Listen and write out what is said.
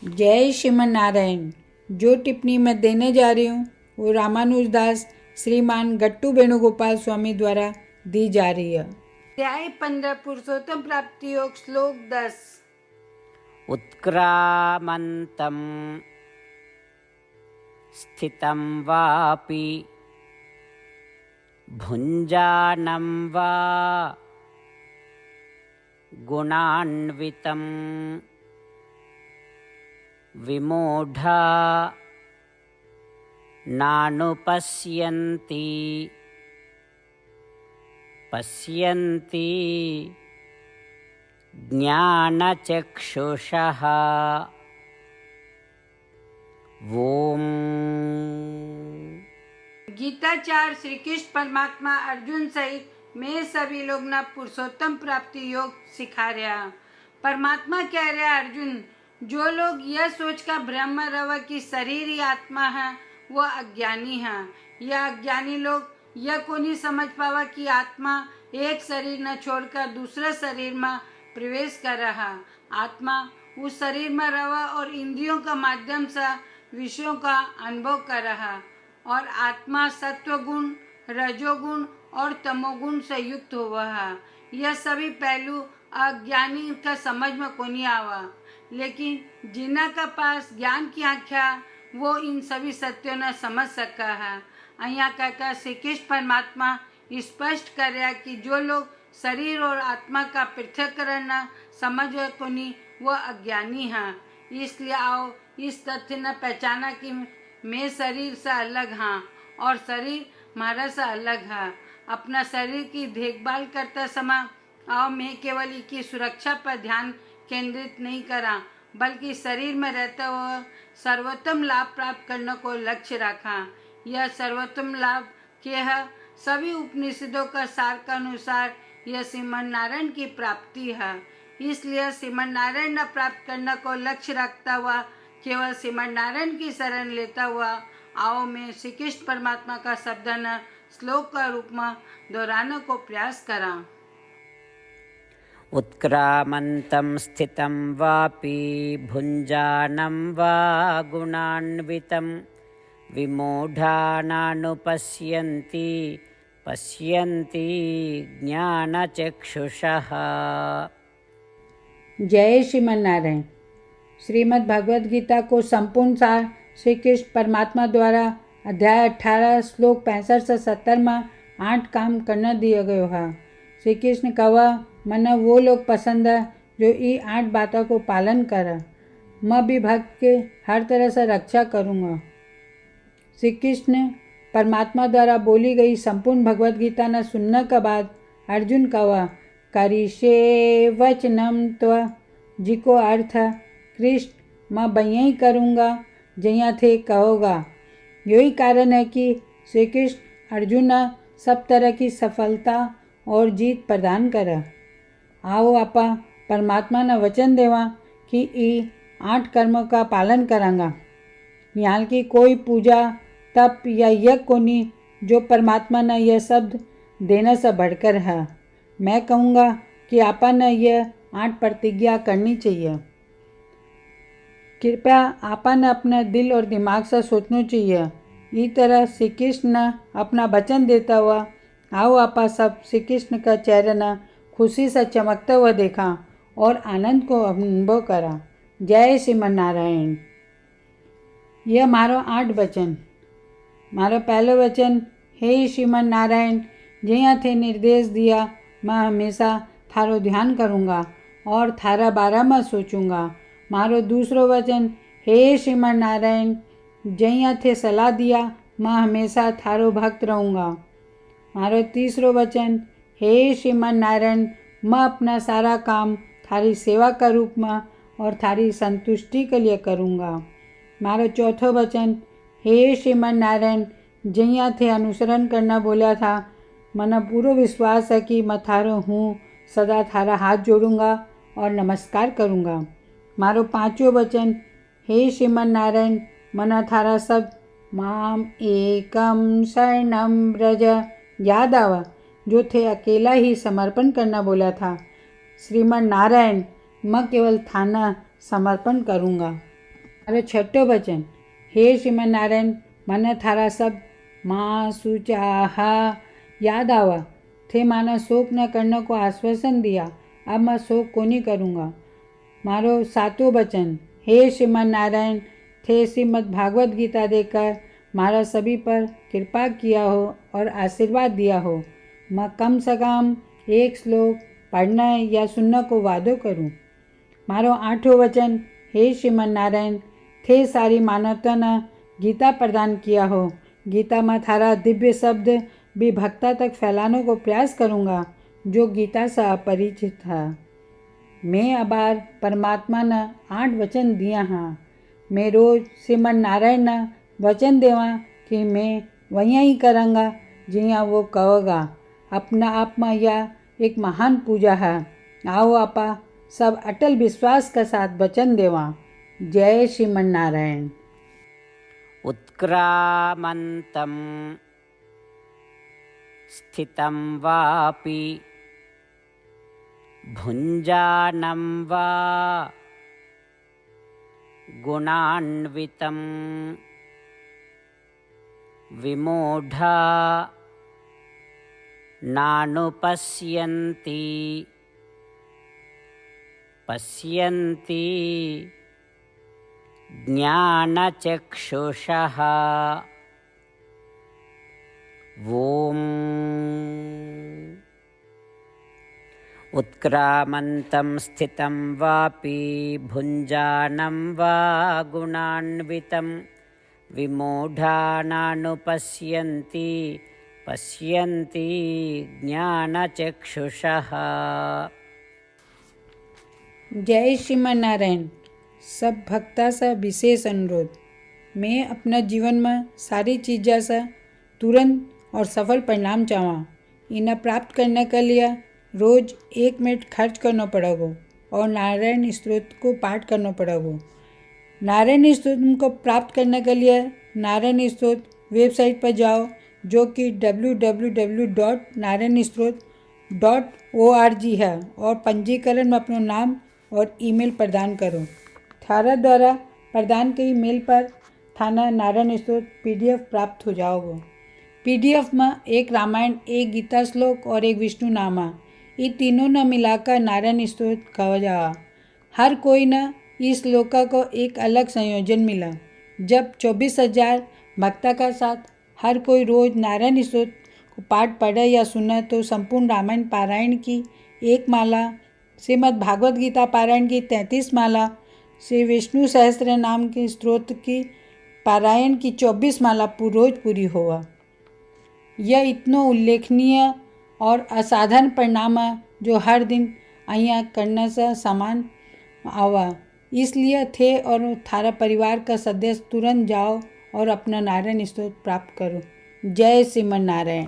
जय श्रीमन नारायण। जो टिप्पणी मैं देने जा रही हूँ वो रामानुजदास श्रीमान गट्टू वेणुगोपाल स्वामी द्वारा दी जा रही है। अध्याय 15 पुरुषोत्तम प्राप्ति योग श्लोक 10। उत्क्रामन्तं स्थितं वापि भुञ्जानं वा गुणान्वितं विमूढा नानुपश्यन्ति पश्यन्ति ज्ञानचक्षुषः। ओम। गीताचार्य श्री कृष्ण परमात्मा अर्जुन सहित मैं सभी लोग न पुरुषोत्तम प्राप्ति योग सिखा रहा। परमात्मा कह रहा अर्जुन, जो लोग यह सोचकर भ्रम में रह कि शरीर ही आत्मा है वह अज्ञानी है। यह अज्ञानी लोग यह को नहीं समझ पावा कि आत्मा एक शरीर न छोड़कर दूसरे शरीर में प्रवेश कर रहा। आत्मा उस शरीर में रहा और इंद्रियों का माध्यम से विषयों का अनुभव कर रहा और आत्मा सत्वगुण, रजोगुण और तमोगुण से युक्त हुआ है। यह सभी पहलू अज्ञानी का समझ में को नहीं आवा, लेकिन जिन्ना का पास ज्ञान की आँखें वो इन सभी सत्यों ने समझ सका है। यहाँ कहकर श्री कृष्ण परमात्मा स्पष्ट कर रहा कि जो लोग शरीर और आत्मा का पृथक्करण न समझ को नहीं वह अज्ञानी हैं। इसलिए आओ इस तथ्य न पहचाना कि मैं शरीर से अलग हाँ और शरीर हमारा से अलग है। अपना शरीर की देखभाल करते समय आओ मैं केवल इसकी सुरक्षा पर ध्यान केंद्रित नहीं करा, बल्कि शरीर में रहते हुए सर्वोत्तम लाभ प्राप्त करने को लक्ष्य रखा। यह सर्वोत्तम लाभ के है सभी उपनिषदों का सार के अनुसार यह श्रीमन नारायण की प्राप्ति है। इसलिए श्रीमन नारायण न प्राप्त करने को लक्ष्य रखता हुआ केवल श्रीमन नारायण की शरण लेता हुआ आओ मैं श्री कृष्ण परमात्मा का शब्द न श्लोक का रूप में दोहराने को प्रयास करा। उत्क्रामन्तं स्थितं वापि भुञ्जानं वा गुणान्वितं विमूढा नानुपश्यन्ति पश्यन्ति ज्ञानचक्षुषः। जय श्रीमन नारायण। श्रीमद् भगवद गीता को संपूर्ण सार श्री कृष्ण परमात्मा द्वारा अध्याय 18 श्लोक 65 से 70 में 8 काम करना दिया गया है। श्री कृष्ण कहा मना वो लोग पसंद है जो ये 8 बातों को पालन करे। मैं भी भक्त के हर तरह से रक्षा करूँगा। श्री कृष्ण परमात्मा द्वारा बोली गई संपूर्ण भगवद गीता न सुनने के बाद अर्जुन कहा करिष्ये वचनम त्व, जिको अर्थ कृष्ण मैं बइया ही करूँगा जैया थे कहोगा। यही कारण है कि श्री कृष्ण अर्जुन सब तरह की सफलता और जीत प्रदान करे। आओ आपा परमात्मा ने वचन देवा कि ये 8 कर्मों का पालन करांगा। यहाँ की कोई पूजा तप या यज्ञ को नहीं जो परमात्मा ने यह शब्द देने से बढ़कर है। मैं कहूँगा कि आपा ने यह 8 प्रतिज्ञा करनी चाहिए। कृपया आपा ने अपने दिल और दिमाग से सोचना चाहिए। इस तरह श्री कृष्ण ने अपना वचन देता हुआ आओ आपा सब श्री कृष्ण का चेहरा न खुशी से चमकता हुआ देखा और आनंद को अनुभव करा। जय श्रीमन नारायण। यह मारो 8 वचन। मारो पहलो वचन, हे श्रीमन नारायण, जैया थे निर्देश दिया मैं हमेशा थारो ध्यान करूँगा और थारा बारे में सोचूंगा। मारो दूसरो वचन, हे श्रीमन नारायण, जैया थे सलाह दिया मैं हमेशा थारो भक्त रहूँगा। मारो तीसरो वचन, हे श्रीमन नारायण, मैं अपना सारा काम थारी सेवा का रूप में और थारी संतुष्टि के लिए करूँगा। मारो चौथो वचन, हे श्रीमन नारायण, जैया थे अनुसरण करना बोला था मना पूरा विश्वास है कि मैं थारो हूँ, सदा थारा हाथ जोड़ूंगा और नमस्कार करूँगा। मारो पांचों वचन, हे श्रीमन नारायण, मना थारा सब माम एकम शरणम ब्रज याद आवा जो थे अकेला ही समर्पण करना बोला था। श्रीमन नारायण, मैं केवल थाना समर्पण करूँगा। મારો છઠ્ઠો વચન, હે શ્રીમન નારાયણ, મને થારા શબ્દ माँ सुचाहा याद आवा थे, माना शोक न करने को आश्वासन दिया, अब मैं शोक को नहीं करूँगा। मारो सातों वचन, हे श्रीमन नारायण, थे श्रीमद् भागवत गीता देकर मारा सभी पर कृपा किया हो और आशीर्वाद दिया हो। मैं कम से कम एक श्लोक पढ़ना या सुनने को वादो करूँ। मारो आठों वचन, हे श्रीमन नारायण, थे सारी मानवता ने गीता प्रदान किया हो, गीता में थारा दिव्य शब्द भी भक्ता तक फैलाने को प्रयास करूँगा जो गीता से अपरिचित था। मैं अबार परमात्मा ने 8 वचन दिया हाँ। मैं रोज श्रीमन नारायण ने वचन देवा कि मैं वहीं ही करूँगा जिया वो कहोगा। अपना आप में यह एक महान पूजा है। आओ आपा सब अटल विश्वास के साथ वचन देवा। जय श्रीमन नारायण। उत्क्रामन्तं स्थितं वापि भुञ्जानं वा गुणान्वितं विमूढा नानुपश्यन्ति पश्यन्ति ज्ञानचक्षुषः। ॐ उत्क्रामन्तं स्थितं वापि भुञ्जानं वा गुणान्वितं विमूढानानुपश्यन्ति पश्यन्ति ज्ञानचक्षुषः। जय श्रीमन नारायण। सब भक्ता से विशेष अनुरोध, मैं अपना जीवन में सारी चीज़ों से तुरंत और सफल परिणाम चाहूँ। इन्हें प्राप्त करने के लिए रोज़ 1 मिनट खर्च करना पड़ेगा और नारायण स्तोत्र को पाठ करना पड़ेगा। नारायण स्तोत्र को प्राप्त करने के लिए नारायण स्तोत्र वेबसाइट पर जाओ जो कि www.narayanstotr.org है और पंजीकरण में अपना नाम और ईमेल प्रदान करो। थारा द्वारा प्रदान के ईमेल पर थाना नारायण स्तोत्र PDF प्राप्त हो जाओगे। PDF में एक रामायण, एक गीता श्लोक और एक विष्णु नामा, ये तीनों न मिलाकर नारायण स्तोत्र कहा जा। हर कोई न इस श्लोक को एक अलग संयोजन मिला। जब 24,000 भक्ता का साथ हर कोई रोज नारायण स्तोत्र को पाठ पढ़े या सुने तो संपूर्ण रामायण पारायण की 1 माला, श्रीमद् भागवत गीता पारायण की 33 माला, श्री विष्णु सहस्त्र नाम के स्तोत्र की पारायण की 24 माला रोज पूरी हुआ। यह इतना उल्लेखनीय और असाधारण परिणाम है जो हर दिन अहिया करने से समान आवा। इसलिए थे और थारा परिवार का सदस्य तुरंत जाओ और अपना नारायण स्तोत्र प्राप्त करो। जय श्रीमन नारायण।